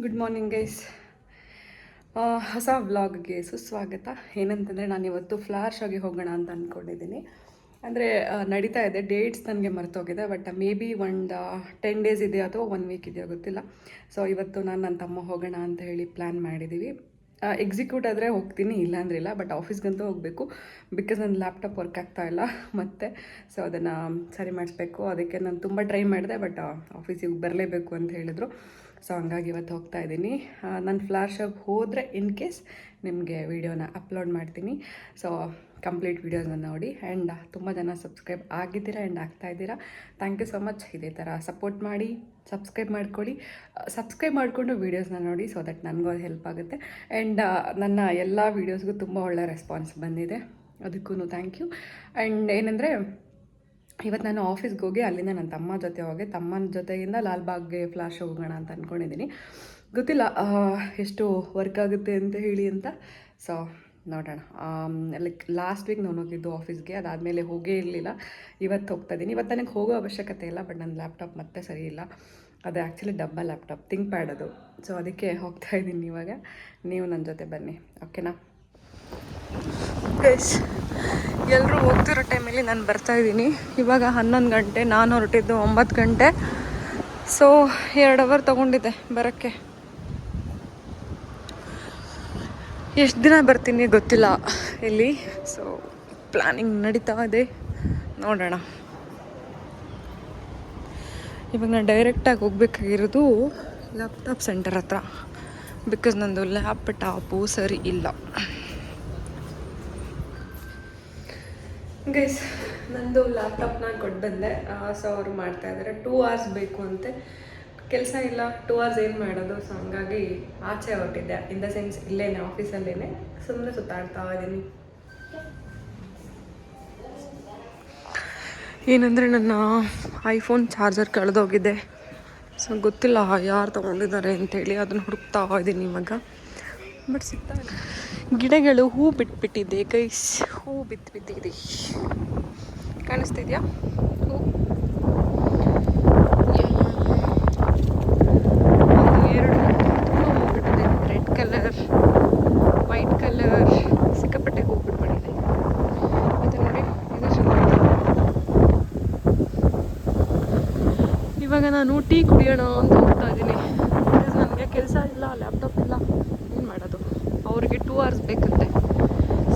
Good morning guys. ಹೊಸ ವ್ಲಾಗ್ಗೆ ಸುಸ್ವಾಗತ. ಏನಂತಂದರೆ ನಾನಿವತ್ತು ಫ್ಲವರ್ ಶೋಗೆ ಹೋಗೋಣ ಅಂತ ಅಂದ್ಕೊಂಡಿದ್ದೀನಿ. ಅಂದರೆ ನಡೀತಾ ಇದೆ, ಡೇಟ್ಸ್ ನನಗೆ ಮರ್ತೋಗಿದೆ, ಬಟ್ ಮೇ ಬಿ ಒಂದು 10 ಡೇಸ್ ಇದೆಯೋ ಅಥವಾ 1 ವೀಕ್ ಇದೆಯೋ ಗೊತ್ತಿಲ್ಲ. ಸೊ ಇವತ್ತು ನಾನು ನನ್ನ ತಮ್ಮ ಹೋಗೋಣ ಅಂತ ಹೇಳಿ ಪ್ಲ್ಯಾನ್ ಮಾಡಿದ್ದೀವಿ. ಎಕ್ಸಿಕ್ಯೂಟ್ ಆದರೆ ಹೋಗ್ತೀನಿ, ಇಲ್ಲಾಂದ್ರೆ ಇಲ್ಲ, ಬಟ್ ಆಫೀಸ್ಗಂತೂ ಹೋಗಬೇಕು. ಬಿಕಾಸ್ ನನ್ನ ಲ್ಯಾಪ್ಟಾಪ್ ವರ್ಕ್ ಆಗ್ತಾ ಇಲ್ಲ ಮತ್ತು ಸೊ ಅದನ್ನು ಸರಿ ಮಾಡಿಸ್ಬೇಕು. ಅದಕ್ಕೆ ನಾನು ತುಂಬ ಟ್ರೈ ಮಾಡಿದೆ, ಬಟ್ ಆಫೀಸಿಗೆ ಬರಲೇಬೇಕು ಅಂತ ಹೇಳಿದರು. ಸೊ ಹಂಗಾಗಿ ಇವತ್ತು ಹೋಗ್ತಾ ಇದ್ದೀನಿ. ನಾನು ಫ್ಲವರ್ ಶಾಪ್ ಹೋದರೆ ಇನ್ ಕೇಸ್ ನಿಮಗೆ ವೀಡಿಯೋನ ಅಪ್ಲೋಡ್ ಮಾಡ್ತೀನಿ. ಸೊ ಕಂಪ್ಲೀಟ್ ವೀಡಿಯೋಸ್ನ ನೋಡಿ. ಆ್ಯಂಡ್ ತುಂಬ ಜನ ಸಬ್ಸ್ಕ್ರೈಬ್ ಆಗಿದ್ದೀರಾ ಆ್ಯಂಡ್ ಆಗ್ತಾಯಿದ್ದೀರಾ. Thank you so much. ಇದೇ ಥರ ಸಪೋರ್ಟ್ ಮಾಡಿ, ಸಬ್ಸ್ಕ್ರೈಬ್ ಮಾಡ್ಕೊಳ್ಳಿ. ಸಬ್ಸ್ಕ್ರೈಬ್ ಮಾಡಿಕೊಂಡು ವೀಡಿಯೋಸ್ನ ನೋಡಿ, ಸೊ ದಟ್ ನನಗೂ ಅದು ಹೆಲ್ಪ್ ಆಗುತ್ತೆ. ಆ್ಯಂಡ್ ನನ್ನ ಎಲ್ಲ ವೀಡಿಯೋಸ್ಗೂ ತುಂಬ ಒಳ್ಳೆ ರೆಸ್ಪಾನ್ಸ್ ಬಂದಿದೆ, ಅದಕ್ಕೂ ಥ್ಯಾಂಕ್ ಯು. ಆ್ಯಂಡ್ ಏನಂದರೆ ಇವತ್ತು ನಾನು ಆಫೀಸ್ಗೆ ಹೋಗಿ ಅಲ್ಲಿಂದ ನನ್ನ ತಮ್ಮ ಜೊತೆ ಹೋಗಿ ತಮ್ಮನ ಜೊತೆಯಿಂದ ಲಾಲ್ಬಾಗ್ಗೆ ಫ್ಲವರ್ ಶೋ ಹೋಗೋಣ ಅಂತ ಅಂದ್ಕೊಂಡಿದ್ದೀನಿ. ಗೊತ್ತಿಲ್ಲ ಎಷ್ಟು ವರ್ಕ್ ಆಗುತ್ತೆ ಅಂತ ಹೇಳಿ ಅಂತ. ಸೊ ನೋಡೋಣ. ಲೈಕ್ ಲಾಸ್ಟ್ ವೀಕ್ ನಾನು ಹೋಗಿದ್ದು ಆಫೀಸ್ಗೆ, ಅದಾದಮೇಲೆ ಹೋಗೇ ಇರಲಿಲ್ಲ. ಇವತ್ತು ಹೋಗ್ತಾ ಇದ್ದೀನಿ. ಇವತ್ತು ನನಗೆ ಹೋಗೋ ಅವಶ್ಯಕತೆ ಇಲ್ಲ, ಬಟ್ ನನ್ನ ಲ್ಯಾಪ್ಟಾಪ್ ಮತ್ತೆ ಸರಿ ಇಲ್ಲ. ಅದು actually double laptop, think pad ಅದು. ಸೊ ಅದಕ್ಕೆ ಹೋಗ್ತಾ ಇದ್ದೀನಿ ಇವಾಗ. ನೀವು ನನ್ನ ಜೊತೆ ಬನ್ನಿ, ಓಕೆನಾ ಗೈಸ್? ಎಲ್ಲರೂ ಹೋಗ್ತಿರೋ ಟೈಮಲ್ಲಿ ನಾನು ಬರ್ತಾಯಿದ್ದೀನಿ. ಇವಾಗ 11 ಗಂಟೆ, ನಾನು ಹೊರಟಿದ್ದು 9 ಗಂಟೆ. ಸೊ 2 ಅವರ್ ತೊಗೊಂಡಿದ್ದೆ ಬರೋಕ್ಕೆ. ಎಷ್ಟು ದಿನ ಬರ್ತೀನಿ ಗೊತ್ತಿಲ್ಲ ಇಲ್ಲಿ. ಸೊ ಪ್ಲ್ಯಾನಿಂಗ್ ನಡೀತಾ ಇದೆ, ನೋಡೋಣ. ಇವಾಗ ನಾನು ಡೈರೆಕ್ಟಾಗಿ ಹೋಗ್ಬೇಕಾಗಿರೋದು ಲ್ಯಾಪ್ಟಾಪ್ ಸೆಂಟರ್ ಹತ್ರ, ಬಿಕಾಸ್ ನಂದು ಲ್ಯಾಪ್ಟಾಪು ಸರಿ ಇಲ್ಲ. ಗೈಸ್, ನಂದು ಲ್ಯಾಪ್ಟಾಪ್ನ ಕೊಟ್ಟು ಬಂದೆ. ಸೊ ಅವರು ಮಾಡ್ತಾಯಿದ್ದಾರೆ. 2 hours ಬೇಕು ಅಂತೆ, ಕೆಲಸ ಇಲ್ಲ. 2 hours ಏನು ಮಾಡೋದು? ಸೊ ಹಂಗಾಗಿ ಆಚೆ ಹೊರಟಿದ್ದೆ. ಇನ್ ದ ಸೆನ್ಸ್ ಇಲ್ಲೇನೆ, ಆಫೀಸಲ್ಲೇ ಸುಮ್ಮನೆ ಸುತ್ತಾಡ್ತಾ ಇದ್ದೀನಿ. ಏನಂದರೆ ನನ್ನ ಐಫೋನ್ ಚಾರ್ಜರ್ ಕಳೆದೋಗಿದೆ. ಸೊ ಗೊತ್ತಿಲ್ಲ ಯಾರು ತೊಗೊಂಡಿದ್ದಾರೆ ಅಂತೇಳಿ, ಅದನ್ನು ಹುಡುಕ್ತಾ ಇದ್ದೀನಿ ಇವಾಗ, ಬಟ್ ಸಿಗ್ತಾ ಇಲ್ಲ. ಗಿಡಗಳು ಹೂ ಬಿಟ್ಬಿಟ್ಟಿದೆ ಗೈಸ್, ಹೂ ಬಿದ್ದುಬಿಟ್ಟಿದೆ. ಕಾಣಿಸ್ತಿದ್ಯಾ ಹೂ? ಒಂದು 2 ಹೂ ಬಿಟ್ಟಿದೆ. ರೆಡ್ ಕಲರ್, ವೈಟ್ ಕಲರ್, ಸಿಕ್ಕಾಪಟ್ಟೆ ಹೂ ಬಿಟ್ಬಿಟ್ಟಿದೆ. ಇದು ನೋಡಿ, ಇದು ಚೆನ್ನಾಗಿದೆ. ಇವಾಗ ನಾನು ಟೀ ಕುಡಿಯೋಣ ಅಂತ ಹೋಗ್ತಾ ಇದ್ದೀನಿ. ನನಗೆ ಕೆಲಸ ಇಲ್ಲ, ಲ್ಯಾಪ್ಟಾಪ್ ಇಲ್ಲ, ಏನು ಮಾಡೋದು? ಅವ್ರಿಗೆ 2 hours ಬೇಕಂತೆ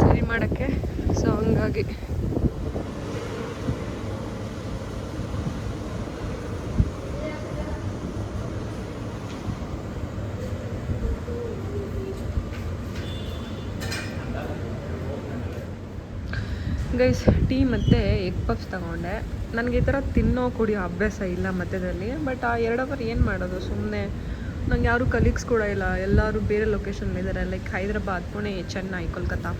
ಸರಿ ಮಾಡೋಕ್ಕೆ. ಸೊ ಹಂಗಾಗಿ ಗೈಸ್, ಟೀ ಮತ್ತು ಎಗ್ ಪಫ್ಸ್ ತಗೊಂಡೆ. ನನಗೆ ಈ ಥರ ತಿನ್ನೋ ಕುಡಿಯೋ ಅಭ್ಯಾಸ ಇಲ್ಲ ಮಧ್ಯದಲ್ಲಿ, ಬಟ್ ಆ 2 ಅವರ್ ಏನು ಮಾಡೋದು? ಸುಮ್ಮನೆ ನಂಗೆ ಯಾರೂ ಕಲೀಗ್ಸ್ ಕೂಡ ಇಲ್ಲ, ಎಲ್ಲರೂ ಬೇರೆ ಲೊಕೇಶನ್ಲಿದ್ದಾರೆ, ಲೈಕ್ ಹೈದ್ರಾಬಾದ್, ಪುಣೆ, ಚೆನ್ನೈ, ಕೋಲ್ಕತ್ತಾ.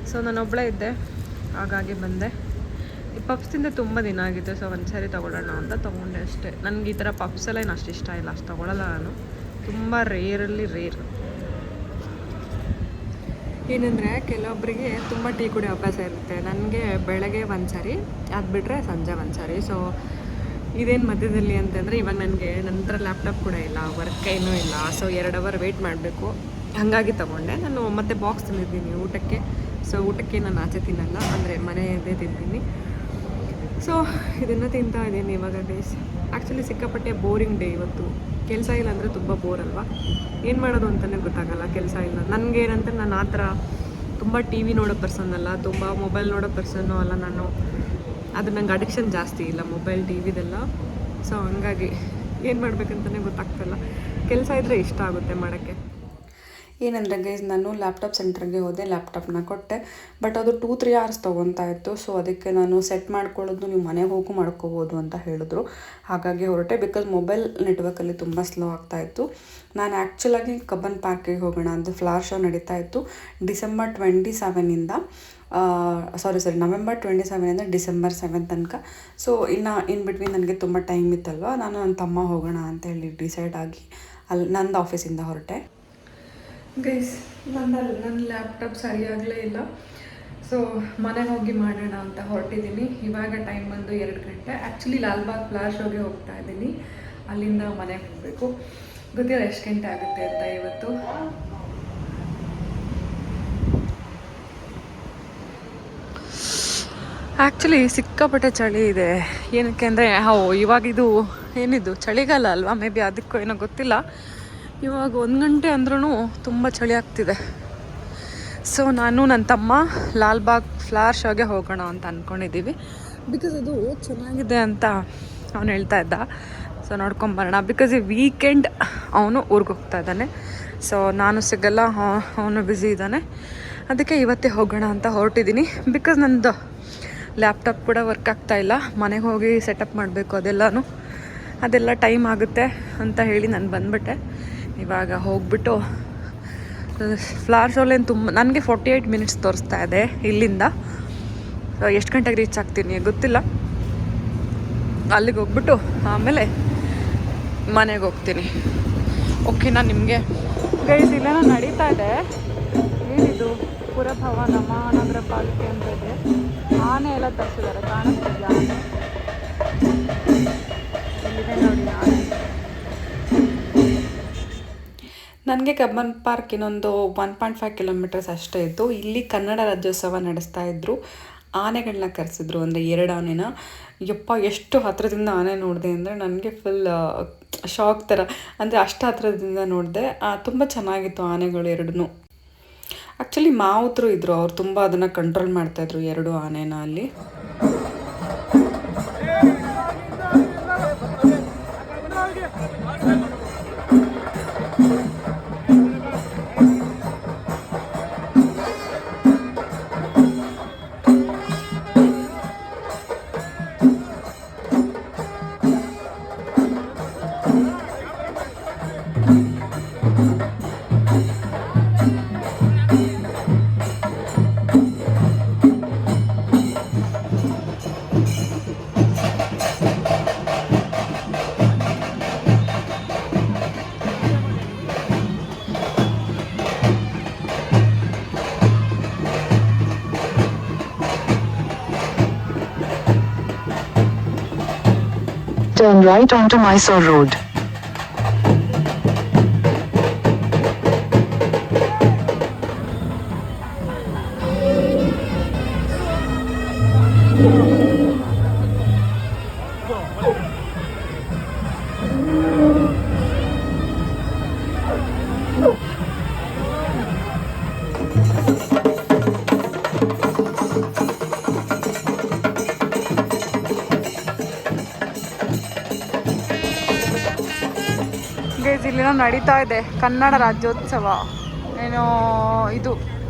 ಸೊ ನಾನೊಬ್ಬಳೇ ಇದ್ದೆ, ಹಾಗಾಗಿ ಬಂದೆ. ಈ ಪಫ್ಸ್ ತಿಂದೆ ತುಂಬ ದಿನ ಆಗಿತ್ತು. ಸೊ ಒಂದು ಸಾರಿ ತೊಗೊಳ್ಳೋಣ ಅಂತ ತೊಗೊಂಡೆ ಅಷ್ಟೇ. ನನಗೆ ಈ ಥರ ಪಫ್ಸ್ ಎಲ್ಲ ಏನು ಅಷ್ಟು ಇಷ್ಟ ಇಲ್ಲ, ಅಷ್ಟು ತೊಗೊಳ್ಳಲ್ಲ ನಾನು. ತುಂಬ ರೇರಲ್ಲಿ ರೇರ್. ಏನಂದರೆ ಕೆಲವೊಬ್ಬರಿಗೆ ತುಂಬ ಟೀ ಕುಡಿಯೋ ಅಭ್ಯಾಸ ಇರುತ್ತೆ. ನನಗೆ ಬೆಳಗ್ಗೆ ಒಂದು ಸಾರಿ, ಅದು ಬಿಟ್ಟರೆ ಸಂಜೆ ಒಂದು ಸಾರಿ. ಸೊ ಇದೇನು ಮಧ್ಯದಲ್ಲಿ ಅಂತಂದರೆ, ಇವಾಗ ನನಗೆ ನಂತರ ಲ್ಯಾಪ್ಟಾಪ್ ಕೂಡ ಇಲ್ಲ, ವರ್ಕ್ ಏನೂ ಇಲ್ಲ. ಸೊ 2 ಅವರ್ ವೆಯ್ಟ್ ಮಾಡಬೇಕು, ಹಾಗಾಗಿ ತೊಗೊಂಡೆ. ನಾನು ಮತ್ತೆ ಬಾಕ್ಸ್ ತಿಂದಿದ್ದೀನಿ ಊಟಕ್ಕೆ. ಸೊ ಊಟಕ್ಕೆ ನಾನು ಆಚೆ ತಿನ್ನಲ್ಲ, ಅಂದರೆ ಮನೆಯದೇ ತಿಂತೀನಿ. ಸೊ ಇದನ್ನು ತಿಂತಾ ಇದ್ದೀನಿ ಇವಾಗ ಡೇಸ್. ಆ್ಯಕ್ಚುಲಿ ಸಿಕ್ಕಾಪಟ್ಟೆ ಬೋರಿಂಗ್ ಡೇ ಇವತ್ತು. ಕೆಲಸ ಇಲ್ಲ ಅಂದರೆ ತುಂಬ ಬೋರ್ ಅಲ್ವಾ? ಏನು ಮಾಡೋದು ಅಂತಲೇ ಗೊತ್ತಾಗಲ್ಲ ಕೆಲಸ ಇಲ್ಲ. ನನಗೇನಂತ, ನಾನು ಆ ಥರ ತುಂಬ ಟಿ ವಿ ನೋಡೋ ಪರ್ಸನ್ ಅಲ್ಲ, ತುಂಬ ಮೊಬೈಲ್ ನೋಡೋ ಪರ್ಸನ್ನು ಅಲ್ಲ ನಾನು. ಅದು ನಂಗೆ ಅಡಿಕ್ಷನ್ ಜಾಸ್ತಿ ಇಲ್ಲ, ಮೊಬೈಲ್ ಟಿ ವಿದೆಲ್ಲ. ಸೊ ಹಂಗಾಗಿ ಏನು ಮಾಡಬೇಕಂತಲೇ ಗೊತ್ತಾಗ್ತಿಲ್ಲ. ಕೆಲಸ ಇದ್ದರೆ ಇಷ್ಟ ಆಗುತ್ತೆ ಮಾಡೋಕ್ಕೆ. ಏನಂದರೆ ಗೈಸ್, ನಾನು ಲ್ಯಾಪ್ಟಾಪ್ ಸೆಂಟ್ರಿಗೆ ಹೋದೆ, ಲ್ಯಾಪ್ಟಾಪ್ನ ಕೊಟ್ಟೆ, ಬಟ್ ಅದು 2-3 hours ತೊಗೊತಾ ಇತ್ತು. ಸೊ ಅದಕ್ಕೆ ನಾನು ಸೆಟ್ ಮಾಡ್ಕೊಳ್ಳೋದು ನೀವು ಮನೆಗೆ ಹೋಗು ಮಾಡ್ಕೋಬೋದು ಅಂತ ಹೇಳಿದ್ರು. ಹಾಗಾಗಿ ಹೊರಟೆ, ಬಿಕಾಸ್ ಮೊಬೈಲ್ ನೆಟ್ವರ್ಕಲ್ಲಿ ತುಂಬ ಸ್ಲೋ ಆಗ್ತಾಯಿತ್ತು. ನಾನು ಆ್ಯಕ್ಚುಲಾಗಿ ಕಬ್ಬನ್ ಪಾರ್ಕಿಗೆ ಹೋಗೋಣ ಅಂತ ಫ್ಲವರ್ ಶೋ ನಡೀತಾ ಇತ್ತು ಡಿಸೆಂಬರ್ 27ಇಂದ ನವೆಂಬರ್ 27ಇಂದ ಡಿಸೆಂಬರ್ 7 ತನಕ. ಸೊ ಇನ್ ಬಿಟ್ವೀನ್ ನನಗೆ ತುಂಬ ಟೈಮ್ ಇತ್ತಲ್ವ, ನಾನು ನನ್ನ ತಮ್ಮ ಹೋಗೋಣ ಅಂತ ಹೇಳಿ ಡಿಸೈಡ್ ಆಗಿ ಅಲ್ಲಿ ನಂದು ಆಫೀಸಿಂದ ಹೊರಟೆ. ಗೈಸ್, ನನ್ನ ಲ್ಯಾಪ್ಟಾಪ್ ಸರಿಯಾಗಲೇ ಇಲ್ಲ. ಸೊ ಮನೆಗೆ ಹೋಗಿ ಮಾಡೋಣ ಅಂತ ಹೊರಟಿದ್ದೀನಿ. ಇವಾಗ ಟೈಮ್ ಬಂದು 2 ಗಂಟೆ. ಆ್ಯಕ್ಚುಲಿ ಲಾಲ್ಬಾಗ್ ಫ್ಲವರ್ ಶೋಗೆ ಹೋಗ್ತಾ ಇದ್ದೀನಿ, ಅಲ್ಲಿಂದ ಮನೆಗೆ ಹೋಗಬೇಕು. ಗೊತ್ತಿಲ್ಲ ಎಷ್ಟು ಗಂಟೆ ಆಗುತ್ತೆ ಅಂತ ಇವತ್ತು. ಆ್ಯಕ್ಚುಲಿ ಸಿಕ್ಕಾಪಟ್ಟೆ ಚಳಿ ಇದೆ. ಏನಕ್ಕೆ ಅಂದರೆ ಇವಾಗಿದು ಏನಿದು ಚಳಿಗಾಲ ಅಲ್ವಾ, ಮೇ ಬಿ ಅದಕ್ಕೂ ಏನೋ ಗೊತ್ತಿಲ್ಲ. ಇವಾಗ 1 ಗಂಟೆ ಅಂದ್ರೂ ತುಂಬ ಚಳಿ ಆಗ್ತಿದೆ. ಸೊ ನಾನು ನನ್ನ ತಮ್ಮ ಲಾಲ್ಬಾಗ್ ಫ್ಲವರ್ ಶೋಗೆ ಹೋಗೋಣ ಅಂತ ಅಂದ್ಕೊಂಡಿದ್ದೀವಿ. ಬಿಕಾಸ್ ಅದು ಚೆನ್ನಾಗಿದೆ ಅಂತ ಅವನು ಹೇಳ್ತಾ ಇದ್ದ. ಸೊ ನೋಡ್ಕೊಂಬರೋಣ. ಬಿಕಾಸ್ ಈ ವೀಕೆಂಡ್ ಅವನು ಊರಿಗೆ ಹೋಗ್ತಾ ಇದ್ದಾನೆ. ಸೊ ನಾನು ಸಿಗಲ್ಲ, ಅವನು ಬ್ಯುಸಿ ಇದ್ದಾನೆ. ಅದಕ್ಕೆ ಇವತ್ತೇ ಹೋಗೋಣ ಅಂತ ಹೊರಟಿದ್ದೀನಿ. ಬಿಕಾಸ್ ನಂದು ಲ್ಯಾಪ್ಟಾಪ್ ಕೂಡ ವರ್ಕ್ ಆಗ್ತಾಯಿಲ್ಲ. ಮನೆಗೆ ಹೋಗಿ ಸೆಟಪ್ ಮಾಡಬೇಕು, ಅದೆಲ್ಲ ಟೈಮ್ ಆಗುತ್ತೆ ಅಂತ ಹೇಳಿ ನಾನು ಬಂದುಬಿಟ್ಟೆ. ಇವಾಗ ಹೋಗ್ಬಿಟ್ಟು ಫ್ಲವರ್ ಶೋಲೇನು ನನಗೆ 48 ಮಿನಿಟ್ಸ್ ತೋರಿಸ್ತಾ ಇದೆ ಇಲ್ಲಿಂದ. ಸೊ ಎಷ್ಟು ಗಂಟೆಗೆ ರೀಚ್ ಆಗ್ತೀನಿ ಗೊತ್ತಿಲ್ಲ. ಅಲ್ಲಿಗೆ ಹೋಗ್ಬಿಟ್ಟು ಆಮೇಲೆ ಮನೆಗೆ ಹೋಗ್ತೀನಿ. ಓಕೆ, ನಾನು ನಿಮಗೆ ಗೈಸ್ ಇಲ್ಲೇನೋ ನಡೀತಾ ಇದೆ. ಏನಿದು ಪುರಭವನ ಮಹಾನಗರ ಪಾಲಿಕೆ ಅಂತ ಇದೆ. ಆನೆ ಎಲ್ಲ ತರಿಸಿದ್ದಾರೆ, ಕಾಣಿಸ್ತಿದ್ಯಾ ಆನೆ? ಇಲ್ಲಿದೆ ನೋಡಿ ಆನೆ. ನನಗೆ ಕಬ್ಬನ್ ಪಾರ್ಕ್ ಇನ್ನೊಂದು 1.5 ಕಿಲೋಮೀಟರ್ಸ್ ಅಷ್ಟೇ ಇತ್ತು. ಇಲ್ಲಿ ಕನ್ನಡ ರಾಜ್ಯೋತ್ಸವ ನಡೆಸ್ತಾ ಇದ್ರು. ಆನೆಗಳನ್ನ ಕರೆಸಿದ್ರು, ಅಂದರೆ 2 ಆನೆನ. ಯಪ್ಪ, ಎಷ್ಟು ಹತ್ತಿರದಿಂದ ಆನೆ ನೋಡಿದೆ ಅಂದರೆ ನನಗೆ ಫುಲ್ ಶಾಕ್ ಥರ, ಅಂದರೆ ಅಷ್ಟು ಹತ್ತಿರದಿಂದ ನೋಡಿದೆ. ತುಂಬ ಚೆನ್ನಾಗಿತ್ತು ಆನೆಗಳು 2. ಆ್ಯಕ್ಚುಲಿ ಮಾವುತರು ಇದ್ದರು, ಅವ್ರು ತುಂಬ ಅದನ್ನು ಕಂಟ್ರೋಲ್ ಮಾಡ್ತಾಯಿದ್ರು 2 ಆನೆನ ಅಲ್ಲಿ. Turn right onto Mysore Road. ಇಲ್ಲಿನೋ ನಡೀತಾ ಇದೆ ಕನ್ನಡ ರಾಜ್ಯೋತ್ಸವ. ಏನೋ ಇದು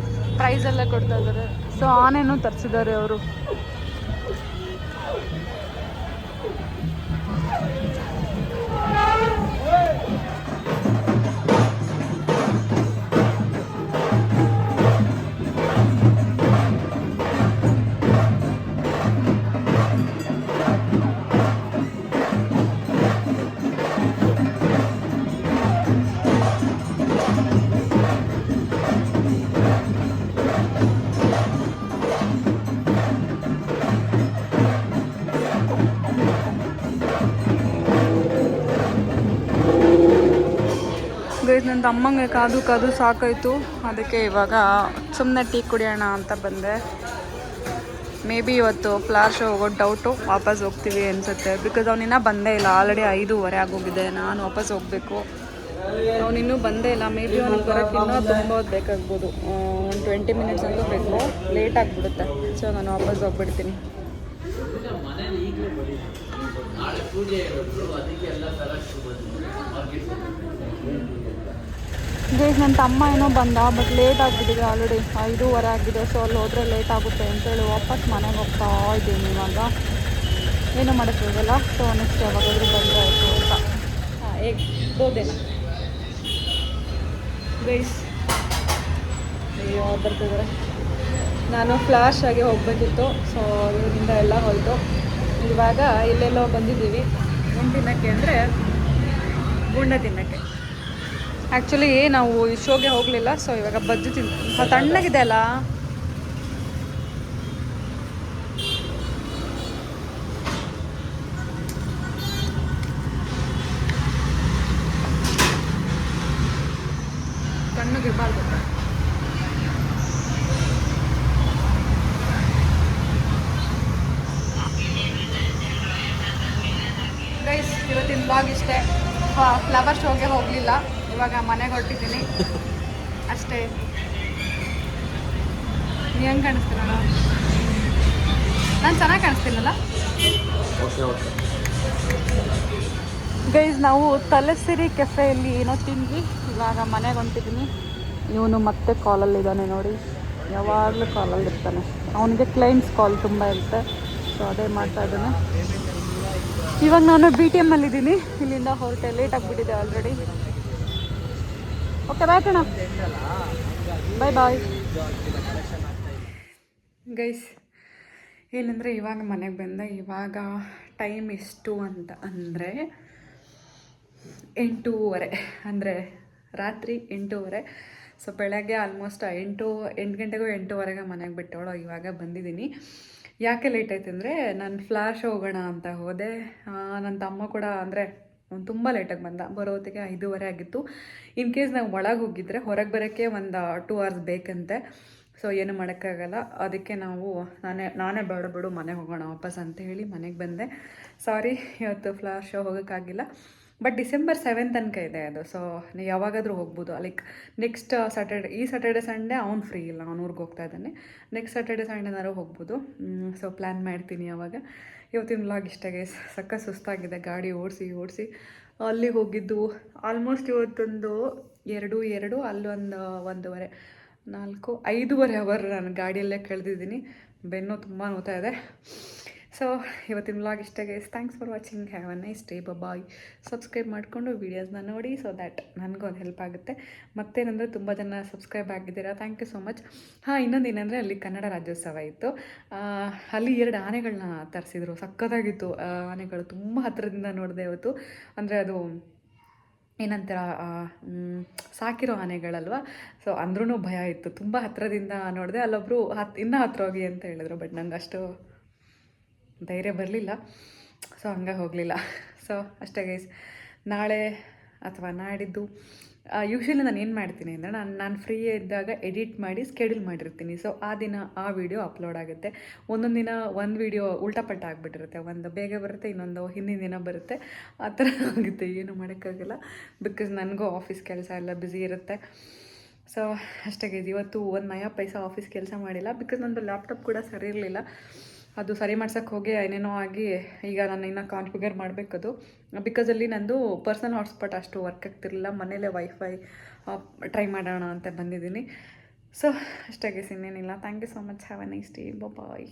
ಪ್ರೈಸ್ ಎಲ್ಲ ಕೊಡ್ತಾ ಇದ್ದಾರೆ. ಸೊ ಆನೆನೂ ತರಿಸಿದ್ದಾರೆ ಅವರು. ನನ್ನ ತಮ್ಮಂಗೆ ಕಾದು ಸಾಕಾಯಿತು. ಅದಕ್ಕೆ ಇವಾಗ ಸುಮ್ಮನೆ ಟೀ ಕುಡಿಯೋಣ ಅಂತ ಬಂದೆ. ಮೇ ಬಿ ಇವತ್ತು ಫ್ಲವರ್ ಶೋ ಹೋಗೋದು ಡೌಟು. ವಾಪಸ್ ಹೋಗ್ತೀವಿ ಅನಿಸುತ್ತೆ. ಬಿಕಾಸ್ ಅವನಿನ್ನೂ ಬಂದೇ ಇಲ್ಲ. ಆಲ್ರೆಡಿ 5:15 ಆಗೋಗಿದೆ. ನಾನು ವಾಪಸ್ ಹೋಗಬೇಕು. ಅವನಿನ್ನೂ ಬಂದೇ ಇಲ್ಲ. ಮೇ ಬಿ ಅವ್ನಿಗೆ ಬರೋಕ್ಕೆ ಇನ್ನೂ ತುಂಬ ಹೊತ್ತು ಬೇಕಾಗ್ಬೋದು. ಒಂದು 20 ಮಿನಿಟ್ಸ್ ಅಂತೂ ಬೇಕು. ಲೇಟ್ ಆಗಿಬಿಡುತ್ತೆ. ಸೊ ನಾನು ವಾಪಸ್ ಹೋಗ್ಬಿಡ್ತೀನಿ. ಗೈಸ್ ನನ್ನ ತಮ್ಮ ಏನೋ ಬಂದ, ಬಟ್ ಲೇಟ್ ಆಗಿಬಿಟ್ಟಿದೆ. ಆಲ್ರೆಡಿ 5:15 ಆಗಿದೆ. ಸೊ ಅಲ್ಲಿ ಹೋದರೆ ಲೇಟ್ ಆಗುತ್ತೆ ಅಂತೇಳಿ ವಾಪಸ್ ಮನೆಗೆ ಹೋಗ್ತಾ ಇದ್ದೀನಿ. ಇವಾಗ ಏನೂ ಮಾಡೋಕ್ಕಾಗಲ್ಲ. ಸೊ ನೆಕ್ಸ್ಟ್ ಯಾವಾಗಾದರೂ ಬಂದರೆ ಆಯಿತು ಅಂತ. ಬೋದೇನಾ ಗೈಸ್? ಅಯ್ಯೋ ಬರ್ತಿದ್ದಾರೆ. ನಾನು ಫ್ಲಾಶ್ ಆಗಿ ಹೋಗಬೇಕಿತ್ತು. ಸೊ ಇದರಿಂದ ಎಲ್ಲ ಹೋಯಿತು. ಇವಾಗ ಇಲ್ಲೆಲ್ಲೋ ಬಂದಿದ್ದೀವಿ. ಏನು ತಿನ್ನೋಕ್ಕೆ ಅಂದರೆ ಗುಂಡ ತಿನ್ನೋಕ್ಕೆ. ಆ್ಯಕ್ಚುಲಿ ನಾವು ಈ ಶೋಗೆ ಹೋಗಲಿಲ್ಲ. ಸೊ ಇವಾಗ ಬಜ್ಜಿ ತಿಂತೀವಿ. ತಣ್ಣಗಿದೆ ಅಲ್ಲ. ತಣ್ಣಗಿರಬಾರ್ದು. ಗೈಸ್ ಇವತ್ತಿನ ಬ್ಲಾಗ್ ಇಷ್ಟೇ. ಫ್ಲವರ್ ಶೋಗೆ ಹೋಗಲಿಲ್ಲ, ಇವಾಗ ಮನೆಗೆ ಹೊರಟಿದ್ದೀನಿ ಅಷ್ಟೇ. ನೀ ಹೆಂಗೆ ಕಾಣಿಸ್ತೀನಲ್ಲ? ನಾನು ಚೆನ್ನಾಗಿ ಕಾಣಿಸ್ತೀನಲ್ಲ? ಗೈಸ್ ನಾವು ತಲೆಸಿರಿ ಕೆಫೆಯಲ್ಲಿ ಏನೋ ತಿಂದ್ವಿ, ಇವಾಗ ಮನೆಗೆ ಹೊಂಟಿದ್ದೀನಿ. ಇವನು ಮತ್ತೆ ಕಾಲಲ್ಲಿದ್ದಾನೆ ನೋಡಿ, ಯಾವಾಗಲೂ ಕಾಲಲ್ಲಿ ಇರ್ತಾನೆ. ಅವನಿಗೆ ಕ್ಲೈಂಟ್ಸ್ ಕಾಲ್ ತುಂಬ ಇರುತ್ತೆ, ಸೊ ಅದೇ ಮಾಡ್ತಾ ಇದ್ದಾನೆ. ಇವಾಗ ನಾನು BTM ಅಲ್ಲಿದ್ದೀನಿ, ಇಲ್ಲಿಂದ ಹೊರಟೆ. ಲೇಟ್ ಆಗಿಬಿಟ್ಟಿದೆ ಆಲ್ರೆಡಿ. ಓಕೆ ಬಾಯ್ ಕಣ, ಬಾಯ್ ಬಾಯ್. ಗೈಸ್ ಏನಂದರೆ ಇವಾಗ ಮನೆಗೆ ಬಂದೆ. ಇವಾಗ ಟೈಮ್ ಎಷ್ಟು ಅಂತ ಅಂದರೆ 8:30, ಅಂದರೆ ರಾತ್ರಿ 8:30. ಸೊ ಬೆಳಗ್ಗೆ ಆಲ್ಮೋಸ್ಟ್ 8 ಗಂಟೆಗೂ 8:30ಗೆ ಮನೆಗೆ ಬಿಟ್ಟವಳು. ಇವಾಗ ಬಂದಿದ್ದೀನಿ. ಯಾಕೆ ಲೇಟ್ ಆಯ್ತು ಅಂದರೆ ನಾನು ಫ್ಲಾಶ್ ಹೋಗೋಣ ಅಂತ ಹೋದೆ. ನನ್ನ ತಮ್ಮ ಕೂಡ ಅಂದರೆ ಅವ್ನು ತುಂಬ ಲೇಟಾಗಿ ಬಂದ, ಬರೋತ್ತಿಗೆ 5:30 ಆಗಿತ್ತು. ಇನ್ ಕೇಸ್ ನಾವು ಒಳಗೆ ಹೋಗಿದ್ದರೆ ಹೊರಗೆ ಬರೋಕ್ಕೆ ಒಂದು 2 hours ಬೇಕಂತೆ. ಸೊ ಏನು ಮಾಡೋಕ್ಕಾಗಲ್ಲ. ಅದಕ್ಕೆ ನಾವು ನಾನೇ ಬೇಡ ಬಿಡು ಮನೆಗೆ ಹೋಗೋಣ ವಾಪಸ್ ಅಂತ ಹೇಳಿ ಮನೆಗೆ ಬಂದೆ. ಸಾರಿ, ಇವತ್ತು ಫ್ಲಾಶ್ ಶೋ ಹೋಗೋಕ್ಕಾಗಿಲ್ಲ. ಬಟ್ December 7 ತನಕ ಇದೆ ಅದು. ಸೊ ನೀವು ಯಾವಾಗಾದರೂ ಹೋಗ್ಬೋದು. ಲೈಕ್ ನೆಕ್ಸ್ಟ್ ಸ್ಯಾಟರ್ಡೆ, ಈ ಸ್ಯಾಟರ್ಡೆ ಸಂಡೇ ಅವ್ನು ಫ್ರೀ ಇಲ್ಲ, ಅವ್ನು ಊರಿಗೆ ಹೋಗ್ತಾ ಇದ್ದಾನೆ. ನೆಕ್ಸ್ಟ್ ಸ್ಯಾಟರ್ಡೆ ಸಂಡೇನಾದ್ರು ಹೋಗ್ಬೋದು. ಸೊ ಪ್ಲ್ಯಾನ್ ಮಾಡ್ತೀನಿ ಯಾವಾಗ. ಇವತ್ತಿನ ವ್ಲಾಗ್ ಇಷ್ಟ ಗೈಸ್. ಸಕ್ಕ ಸುಸ್ತಾಗಿದೆ, ಗಾಡಿ ಓಡಿಸಿ ಅಲ್ಲಿಗೆ ಹೋಗಿದ್ದು ಆಲ್ಮೋಸ್ಟ್ ಇವತ್ತೊಂದು 2 ಅಲ್ಲೊಂದು 1:30 4 5:30 ಅವರ್ ನಾನು ಗಾಡಿಯಲ್ಲೇ ಕಳೆದಿದ್ದೀನಿ. ಬೆನ್ನು ತುಂಬ ನೋವ್ತಾ ಇದೆ. ಸೊ ಇವತ್ತಿನ ವ್ಲಾಗ್ ಇಷ್ಟ guys. Thanks for watching. Have a nice day. Bye. Subscribe ಮಾಡಿಕೊಂಡು ವೀಡಿಯೋಸ್ನ ನೋಡಿ, ಸೊ ದ್ಯಾಟ್ ನನಗೂ ಅದು ಹೆಲ್ಪ್ ಆಗುತ್ತೆ. ಮತ್ತೇನೆಂದರೆ ತುಂಬ ಜನ ಸಬ್ಸ್ಕ್ರೈಬ್ ಆಗಿದ್ದೀರಾ, ಥ್ಯಾಂಕ್ ಯು ಸೊ ಮಚ್. ಇನ್ನೊಂದು ಏನಂದರೆ ಅಲ್ಲಿ ಕನ್ನಡ ರಾಜ್ಯೋತ್ಸವ ಇತ್ತು. ಅಲ್ಲಿ 2 ಆನೆಗಳನ್ನ ತರಿಸಿದ್ರು, ಸಕ್ಕತ್ತಾಗಿತ್ತು. ಆನೆಗಳು ತುಂಬ ಹತ್ತಿರದಿಂದ ನೋಡಿದೆ ಇವತ್ತು. ಅಂದರೆ ಅದು ಏನಂತರ ಸಾಕಿರೋ ಆನೆಗಳಲ್ವ, ಸೊ ಅಂದ್ರೂ ಭಯ ಇತ್ತು. ತುಂಬ ಹತ್ತಿರದಿಂದ ನೋಡಿದೆ. ಅಲ್ಲೊಬ್ಬರು ಇನ್ನೂ ಹತ್ತಿರ ಹೋಗಿ ಅಂತ ಹೇಳಿದ್ರು, ಬಟ್ ನಂಗೆ ಅಷ್ಟು ಧೈರ್ಯ ಬರಲಿಲ್ಲ, ಸೊ ಹಂಗೆ ಹೋಗಲಿಲ್ಲ. ಸೊ ಅಷ್ಟೇ ಗೈಸ್. ನಾಳೆ ಅಥವಾ ನಾಡಿದ್ದು ಯೂಶ್ವಲಿ ನಾನು ಏನು ಮಾಡ್ತೀನಿ ಅಂದರೆ ನಾನು ಫ್ರೀ ಇದ್ದಾಗ ಎಡಿಟ್ ಮಾಡಿ ಸ್ಕೆಡ್ಯೂಲ್ ಮಾಡಿರ್ತೀನಿ. ಸೊ ಆ ದಿನ ಆ ವಿಡಿಯೋ ಅಪ್ಲೋಡ್ ಆಗುತ್ತೆ. ಒಂದೊಂದು ದಿನ ಒಂದು ವಿಡಿಯೋ ಉಲ್ಟಾಪಲ್ಟ ಆಗಿಬಿಟ್ಟಿರುತ್ತೆ. ಒಂದು ಬೇಗ ಬರುತ್ತೆ, ಇನ್ನೊಂದು ಹಿಂದಿನ ದಿನ ಬರುತ್ತೆ. ಆ ಥರ ಆಗುತ್ತೆ, ಏನು ಮಾಡೋಕ್ಕಾಗಲ್ಲ. ಬಿಕಾಸ್ ನನಗೂ ಆಫೀಸ್ ಕೆಲಸ ಎಲ್ಲ ಬ್ಯುಸಿ ಇರುತ್ತೆ. ಸೊ ಅಷ್ಟೇ ಗೈಸ್. ಇವತ್ತು 1 ನಯಾ ಪೈಸಾ ಆಫೀಸ್ ಕೆಲಸ ಮಾಡಿಲ್ಲ, ಬಿಕಾಸ್ ನಂದು ಲ್ಯಾಪ್ಟಾಪ್ ಕೂಡ ಸರಿ ಇರಲಿಲ್ಲ. ಅದು ಸರಿ ಮಾಡ್ಸೋಕ್ಕೆ ಹೋಗಿ ಏನೇನೋ ಆಗಿ ಈಗ ನಾನು ಇನ್ನೂ ಕಾನ್ಫಿಗರ್ ಮಾಡಬೇಕದು. ಬಿಕಾಸ್ ಅಲ್ಲಿ ನಂದು ಪರ್ಸನಲ್ ಹಾಟ್ಸ್ಪಾಟ್ ಅಷ್ಟು ವರ್ಕ್ ಆಗ್ತಿರಲಿಲ್ಲ. ಮನೇಲೇ ವೈಫೈ ಟ್ರೈ ಮಾಡೋಣ ಅಂತ ಬಂದಿದ್ದೀನಿ. ಸೊ ಅಷ್ಟೇ ಗೈಸ್, ಇನ್ನೇನಿಲ್ಲ. Thank you so much. Have a nice day. Bye.